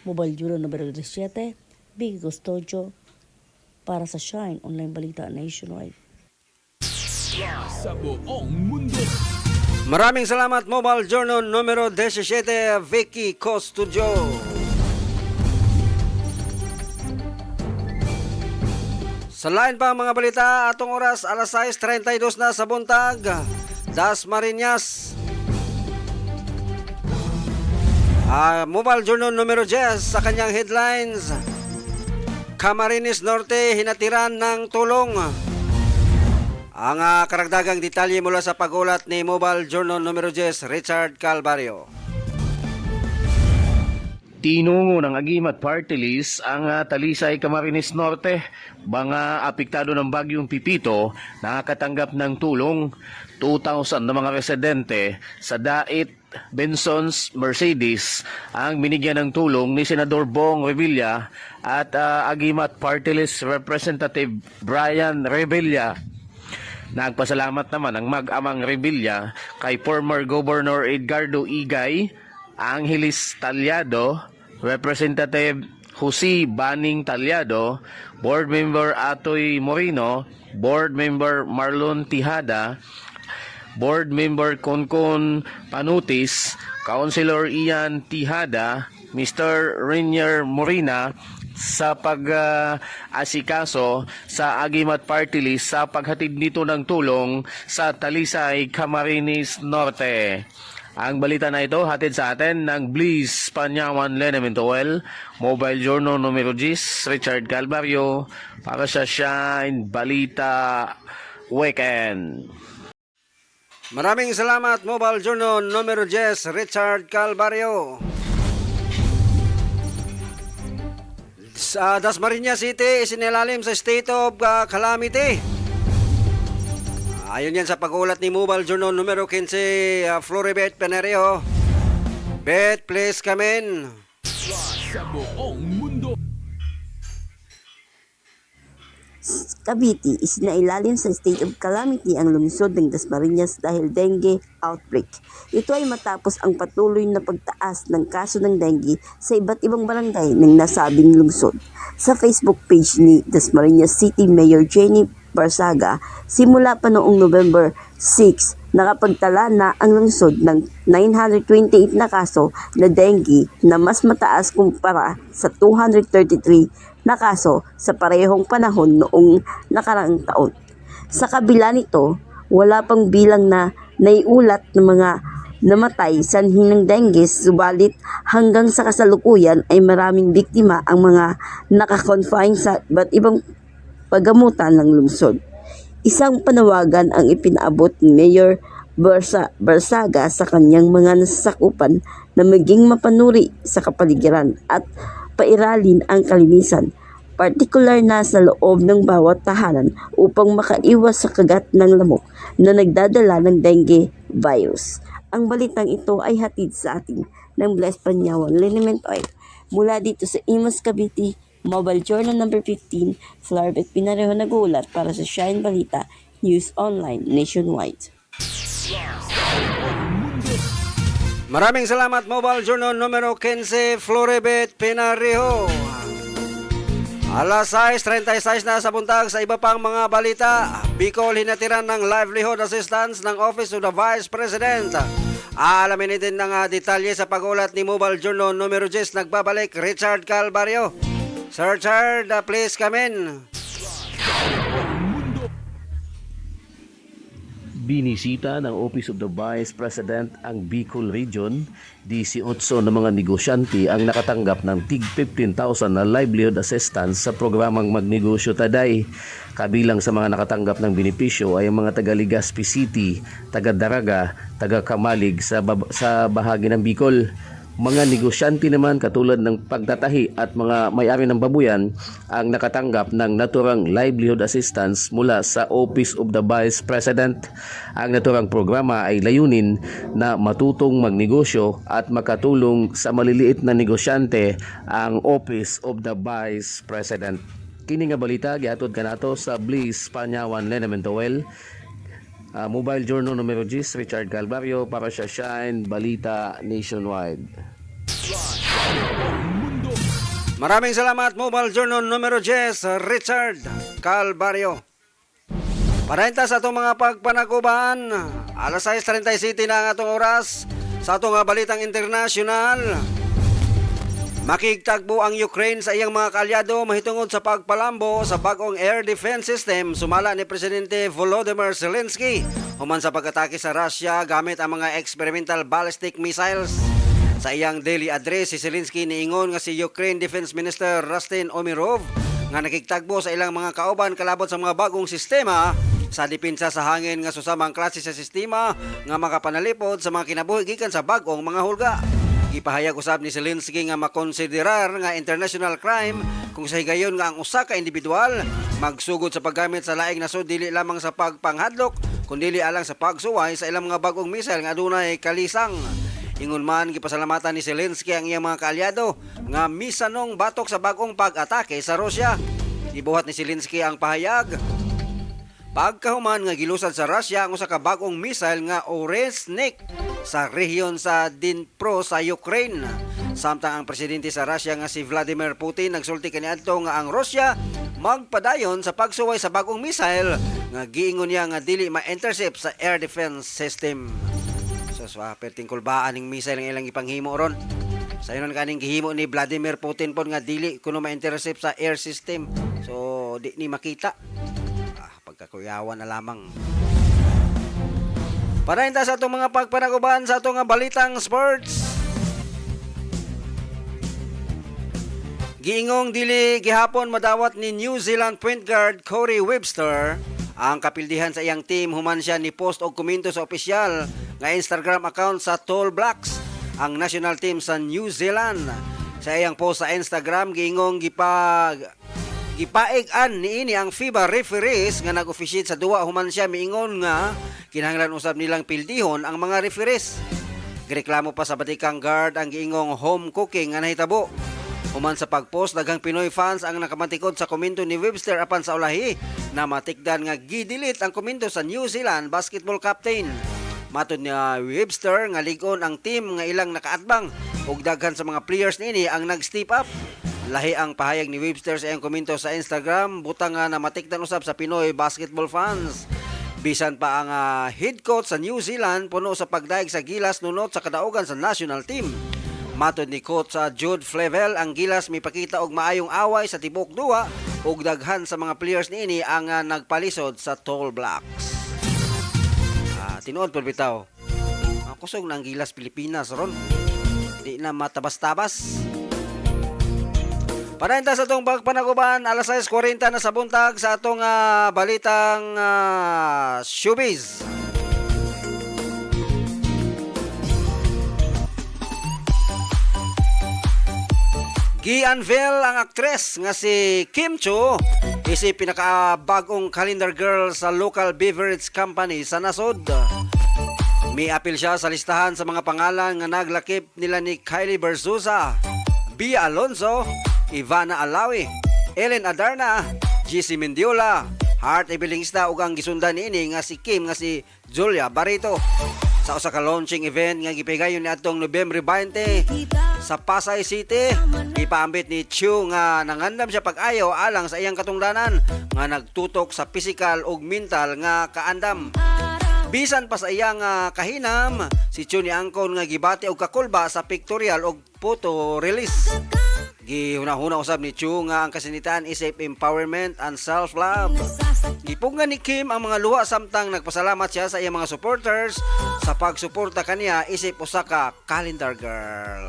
Mobile Journal numero 17, Big Custodio para sa Shine Online Balita Nationwide. Sa buong mundo. Maraming salamat Mobile Journal numero 17 Vicky Custodio. Sa line pa mga balita, atong oras alas 6:32 na sa buntag. Dasmariñas. Mobile Journal numero 10 sa kanyang headlines. Camarines Norte hinatiran ng tulong. Ang karagdagang detalye mula sa pagulat ni Mobile Journal numero 10 Richard Calvario. Tinungo ng Agimat Party List ang Talisay Camarines Norte. Mga apektado ng bagyong Pipito nakakatanggap ng tulong 2,000 na mga residente sa Dait, Bensons, Mercedes ang binigyan ng tulong ni Senador Bong Revilla at Agimat Party List Representative Brian Revilla. Nagpasalamat naman ang mag-amang Revilla kay former Governor Edgardo Igay, Angeles Talyado, Representative Jose Baning Talyado, Board Member Atoy Moreno, Board Member Marlon Tijada, Board Member Konkon Panutis, Councilor Ian Tijada, Mr. Rainier Morina sa pag-asikaso sa Agimat Party List sa paghatid nito ng tulong sa Talisay, Camarines Norte. Ang balita na ito hatid sa atin ng Bliss Panyawan Lenementoel, Mobile Journal numero 10, Richard Calvario, para sa Shine Balita Weekend. Maraming salamat, Mobile Journal numero 10, Richard Calvario. Sa Dasmariñas City, isinilalim sa state of calamity. Ayon yan sa pag-ulat ni Mobile Journal numero 15, Floribet Penarejo. Bet, please come in. Sa buong mundo. Cavite, isinailalim sa state of calamity ang lungsod ng Dasmariñas dahil dengue outbreak. Ito ay matapos ang patuloy na pagtaas ng kaso ng dengue sa iba't ibang barangay ng nasabing lungsod. Sa Facebook page ni Dasmariñas City Mayor Jenny Barsaga, simula pa noong November 6, nakapagtala na ang lungsod ng 928 na kaso na dengue na mas mataas kumpara sa 233 na kaso sa parehong panahon noong nakaraang taon. Sa kabila nito, wala pang bilang na naiulat ng mga namatay sanhi ng dengue, subalit hanggang sa kasalukuyan ay maraming biktima ang mga nakakonfine sa iba't ibang paggamutan ng lungsod. Isang panawagan ang ipinaabot ni Mayor Barsaga sa kanyang mga nasasakupan na maging mapanuri sa kapaligiran at pairalin ang kalinisan, partikular na sa loob ng bawat tahanan upang makaiwas sa kagat ng lamok na nagdadala ng dengue virus. Ang balitang ito ay hatid sa atin ng Blessed Panyawan Liniment Oil mula dito sa Imus Cavite, Mobile Journal number 15, Floribet Pinarejo nagulat para sa Shine Balita News Online Nationwide. Maraming salamat, Mobile Journal numero 15, Floribet Pinarejo. Alas 6:36 na sa buntag sa iba pang mga balita. Bicol hinatiran ng livelihood assistance ng Office of the Vice President. Alamin din ng detalye sa pag-ulat ni Mobile Journal numero 10. Nagbabalik Richard Calvario. Sir Richard, please come in. Binisita ng Office of the Vice President ang Bicol Region. 18 na mga negosyante ang nakatanggap ng tig 15,000 na livelihood assistance sa programang Magnegosyo Taday. Kabilang sa mga nakatanggap ng benepisyo ay ang mga taga Legazpi City, taga Daraga, taga Kamalig sa bahagi ng Bicol. Mga negosyante naman katulad ng pagtatahi at mga may-ari ng babuyan ang nakatanggap ng naturang livelihood assistance mula sa Office of the Vice President. Ang naturang programa ay layunin na matutong magnegosyo at makatulong sa maliliit na negosyante ang Office of the Vice President. Kini nga balita giatod kanato sa Bliss Panyawan Lenementoel. Mobile Journal numero 10, Richard Calvario para sa Shine Balita Nationwide. Maraming salamat, Mobile Journal numero 10, Richard Calvario. Parenta sa itong mga pagpanaguban, alas 6:37 na ang atong oras sa itong balitang internasyonal. Makigtagbo ang Ukraine sa iyang mga kaalyado mahitungod sa pagpalambo sa bagong air defense system sumala ni Presidente Volodymyr Zelensky human sa pag-atake sa Russia gamit ang mga experimental ballistic missiles. Sa iyang daily address, si Zelensky niingon nga si Ukraine Defense Minister Rustin Umerov nga nakigtagbo sa ilang mga kauban kalabot sa mga bagong sistema sa depensa sa hangin nga susamang klase sa sistema nga makapanalipod sa mga kinabuhi gikan sa bagong mga hulga. Ipahayag usab ni Zelensky nga makonsiderar nga international crime kung sa higayon nga ang usa ka individual magsugod sa paggamit sa laing nasod dili lamang sa pagpanghadlok kundi alang sa pagsuway sa ilang mga bagong missile nga adunay kalisang. Ingon man gipasalamatan ni Zelensky ang iyang mga kaalyado nga misanong batok sa bagong pag-atake sa Russia. Ibuhat ni Zelensky ang pahayag Pagkahuman nga gilusad sa Russia ang usa ka bag-ong missile nga Oresnik sa rehiyon sa Dnipro sa Ukraine. Samtang ang presidente sa Russia nga si Vladimir Putin nagsulti kaniadto nga ang Russia magpadayon sa pagsuway sa bag-ong missile nga giingon niya nga dili ma-intercept sa air defense system. So perting kulbaan ning missile nga ilang ipanghimo ron. Sayon kaning gihimo ni Vladimir Putin po nga dili kuno ma-intercept sa air system. So di ni makita. Pagkakuyawan na lamang. Parahinta sa itong mga pagpanaguban sa itong balitang sports. Giingong dili gihapon madawat ni New Zealand point guard Corey Webster ang kapildihan sa iyang team human siya ni post og komento sa opisyal nga Instagram account sa Tall Blacks, ang national team sa New Zealand. Sa iyang post sa Instagram giingong gipaig-an niini ang FIBA referees nga nag-officiate sa duwa human siya miingon nga kinahanglan usab nilang pildihon ang mga referees. Gireklamo pa sa batikang guard ang giingong home cooking nga nahitabo. Human sa pagpost, daghang Pinoy fans ang nakamantikod sa komento ni Webster apan sa ulahi na matikdan nga gidilit ang komento sa New Zealand basketball captain. Matod ni Webster nga ligon ang team nga ilang nakaatbang ug daghan sa mga players niini ang nag-step up. Lahi ang pahayag ni Webster sa iyang komento sa Instagram, butang nga na matikdan usab sa Pinoy basketball fans. Bisan pa ang head coach sa New Zealand puno sa pagdaig sa gilas nunot sa kadaugan sa national team. Matod ni coach Jude Flevel, ang gilas mipakita og maayong away sa tibok duwa ug daghan sa mga players niini ang nagpalisod sa Tall Blacks. Tinuod pod bitaw. Kusog na ang gilas Pilipinas ron. Di na matabas-tabas. Parahinta sa itong pagpanaguban, alas 6:40 na sa buntag sa atong balitang showbiz. Gi-unveil ang aktres nga si Kim Cho, isip pinakabagong calendar girl sa local beverage company sa nasod. May apil siya sa listahan sa mga pangalan nga naglakip nila ni Kylie Berzusa, Bia Alonzo, Ivana Alawi, Ellen Adarna, GC Mendiola, Heart Ebilingista ug ang gisundan niini nga si Kim nga si Julia Barito. Sa usa ka launching event nga gipigayon niadtong Nobyembre 20 sa Pasay City, ipaambit ni Chu nga nangandam siya pag-ayo alang sa iyang katungdanan nga nagtutok sa physical ug mental nga kaandam. Bisan pa sa iyang kahinam, si Chu ni angkon nga gibati og kakulba sa pictorial ug photo release. Gihuna-huna usab ni Chu nga ang kasinitaan isip empowerment and self-love. Gipungan ni Kim ang mga luha samtang nagpasalamat siya sa iyang mga supporters sa pagsuporta kaniya isip usa ka calendar girl.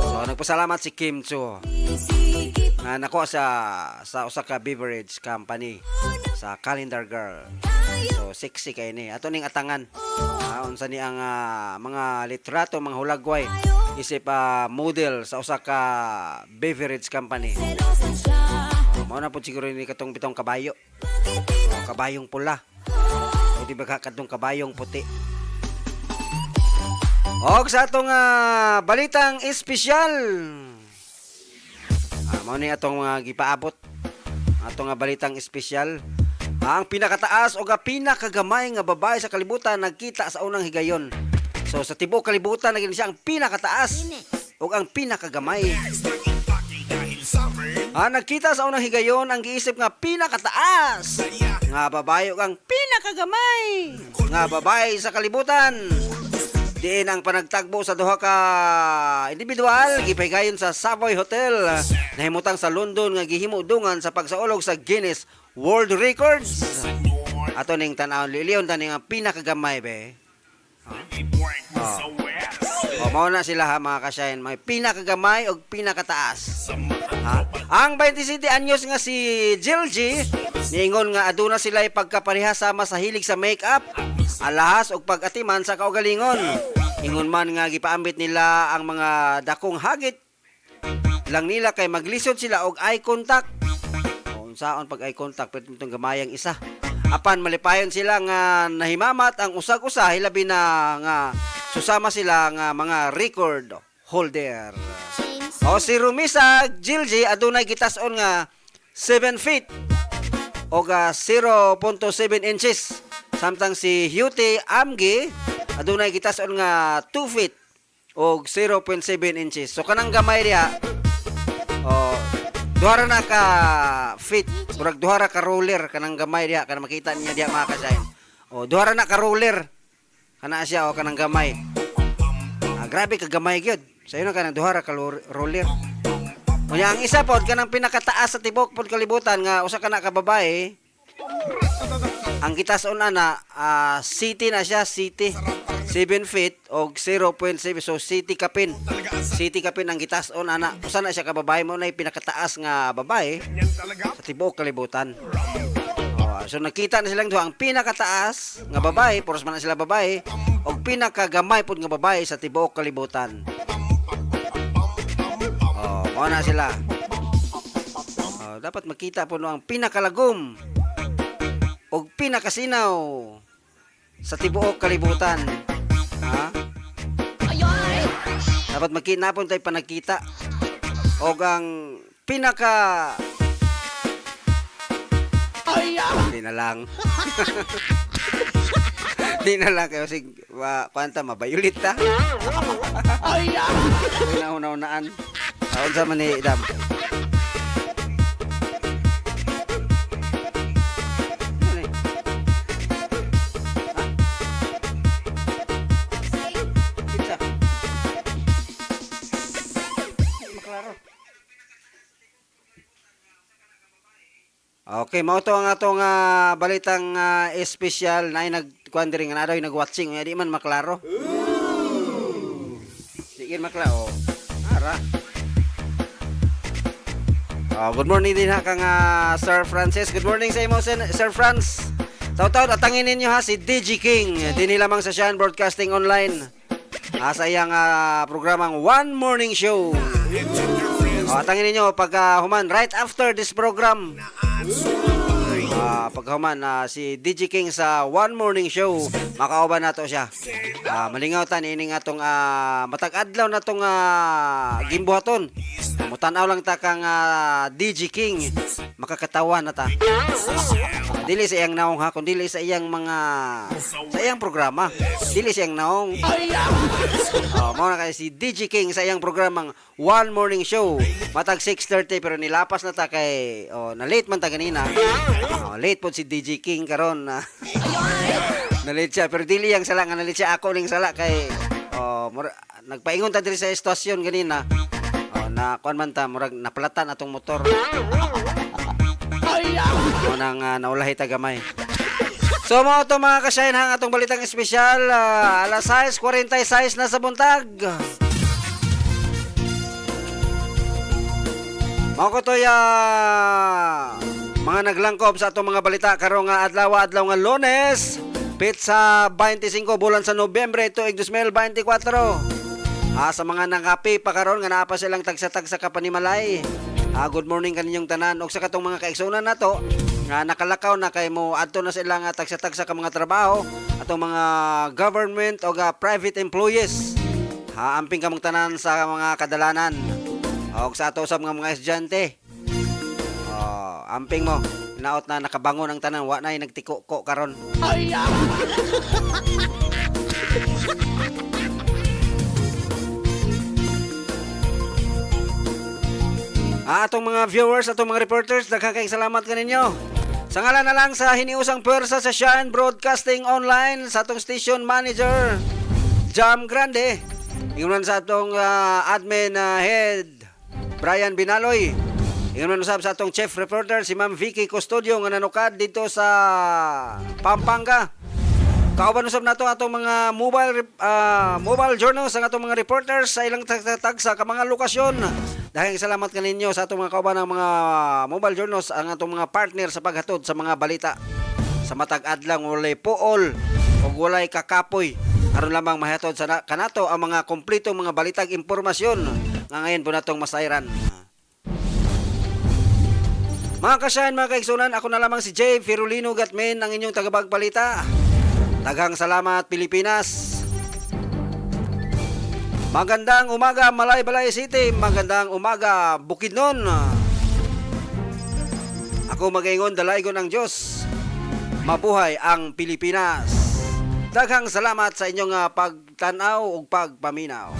So nagpasalamat si Kim Chu nga nakuha sa usa ka beverage company sa calendar girl. So sexy kay ni. Ato ning atangan. Unsa ni ang mga litrato, mga hulagway isip model sa usa ka beverage company. Mao na po siguro ni katong bitong kabayo. Kabayong pula. Hindi ba katong kabayong puti. Og sa atong balitang espesyal. Mao ni atong mga gipaabot. Atong balitang espesyal. Ang pinakataas o pinakagamay nga babae sa kalibutan nagkita sa unang higayon. So sa tibok kalibutan naging siya ang pinakataas o ang pinakagamay. Nagkita sa unang higayon ang giisip nga pinakataas nga babae o ang pinakagamay nga babae sa kalibutan. Diin ang panagtagbo sa duha ka individual gipahigayon sa Savoy Hotel nahimutang sa London nga gihimo dungan sa pagsaulog sa Guinness World Records. Ato ning tan-aw liliyon tani nga pinakagamay be. Mao na sila mga kasyahin, may pinakagamay o pinakataas. Ang 27 anyos nga si Jill G niingon nga aduna sila pagkapareha sama sa hilig sa makeup, alahas og pag-atiman sa kaugalingon. Ingon man nga gipaambit nila ang mga dakong hagit lang nila kay maglisod sila og eye contact. Unsaon pag eye contact pero itong gamayang isa. Apan malipayon sila nga nahimamat ang usag-usa hilabi na nga susama sila nga mga record holder. O si Rumisa Gilji adunay gitason nga 7 feet o 0.7 inches. Samtang si Hughie Amgi adunay gitason nga 2 feet o 0.7 inches. So kanang gamay diha duhara na ka feet, murag duhara ka roller kanang gamay diha kana makita niya diha mga kasayan. Duhara na ka roller kana siya o kanang gamay. Grabe ka gamay gyud. Sayo na kanang duhara ka roller. Unya ang isa pod kanang pinakataas sa tibok pod kalibutan nga usa ka na ka babae. Ang gitason ana city na siya, city. 7 feet o 0.7, so city kapin. City kapin ang gitason ana. Usa na siya ka babae mo na pinakataas nga babae sa tibuok kalibutan. So nakita na silang duha ang pinakataas nga babae, puros man na sila babae, o pinakagamay pod nga babae sa tibuok kalibutan. Mao na sila. Dapat makita po no ang pinakalagom o pinakasinaw sa tibuok kalibutan. Dapat makita po tayo panagkita o ang pinaka di na lang di na lang kayo sig kwanta mabayulit ta una-unaan taon sa man ni Idam. Okay, mao to ang atong balitang espesyal na nagkuan diri nga nadoy nagwatching unya di man maklaro. Sige maklaro. Ara. Good morning din ha kang Sir Francis. Good morning sa imo Sir Franz. Taw-taw atangin ninyo ha si DJ King dinhi lamang sa Shine Broadcasting Online. Sa iyang programang One Morning Show. Atangin ninyo pag human right after this program. Paghuman si DJ King sa One Morning Show makauban nato siya. Malingaw tan ining atong matag adlaw natong gimbuhaton. Mutanaw lang ta kang DJ King makakatawa na ta. Dili sa iyang naong ha, kundi sa iyang mga sa iyang programa. Dili sa iyang naong. Mao na kay si DJ King sa iyang programang One Morning Show. Matag 6:30 pero nilapas na ta kay na late man ta ganina. Late po si DJ King karon na late siya pero dili yang sala nga late siya ako ning sala kay nagpaingon ta diri sa estasyon ganina. Na kuan man ta murag napalatan atong motor. Nang naulahi ta gamay. So mo to mga kasyahin hang atong balitang espesyal alas 6:46 na sa buntag. Mao ko to mga naglangkob sa atong mga balita karong adlaw nga Lunes, pizza 25 bulan sa Nobyembre tuig 2024. Sa mga nakapi pa karon nga naa pa silang tagsa-tagsa ka panimalay. Good morning kaninyong tanan og sa katong mga kaigsunan nato nga nakalakaw na kay mo adto na sila nga tagsa-tagsa ka mga trabaho atong mga government o private employees. Amping kamong tanan sa mga kadalanan og sa ato usab nga mga estudyante. Amping mo naot na nakabangon ang tanan wa nay nagtiko-ko karon. Atong mga viewers, atong mga reporters, daghang kayong salamat kaninyo. Sa ngalan na lang sa hiniusang pwersa sa Shine Broadcasting Online, sa atong station manager, Jam Grande. Ingon sa atong admin head, Brian Binaloy. Ingon sa atong chief reporter, si Ma'am Vicky Custodio, nga nanukad dito sa Pampanga. Kauban usab nato atong mga mobile journals ang atong mga reporters sa ilang tagsa ka mga lokasyon. Dahil salamat kaninyo sa atong mga kauban ng mga mobile journals ang atong mga partner sa paghatod sa mga balita. Sa matag adlaw walay puol ug walay kakapoy. Aron lamang mahatod sa kanato ang mga kompletong mga balitag impormasyon nga ngayon po natong masayran. Mga kasyahan, mga kaigsunan, ako na lamang si Jay Firulino Gatmen, ang inyong tagapagbalita. Daghang salamat Pilipinas. Magandang umaga Malaybalay City, magandang umaga Bukidnon. Ako Ako magaingon dalaygon ang Diyos. Mabuhay ang Pilipinas. Daghang salamat sa inyong pagtanaw ug pagpaminaw.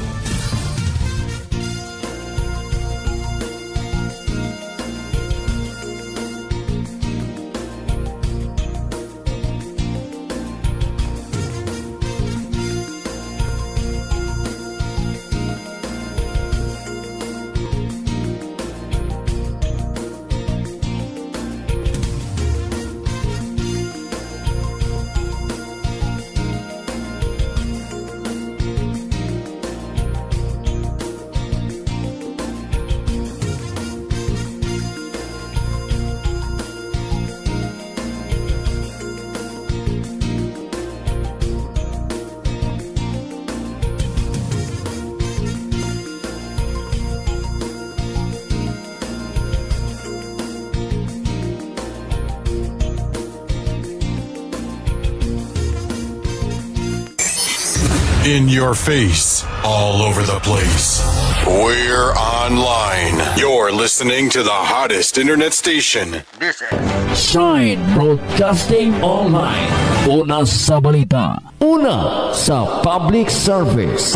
In your face, all over the place. We're online. You're listening to the hottest internet station. Shine Broadcasting Online. Una sa balita. Una sa public service.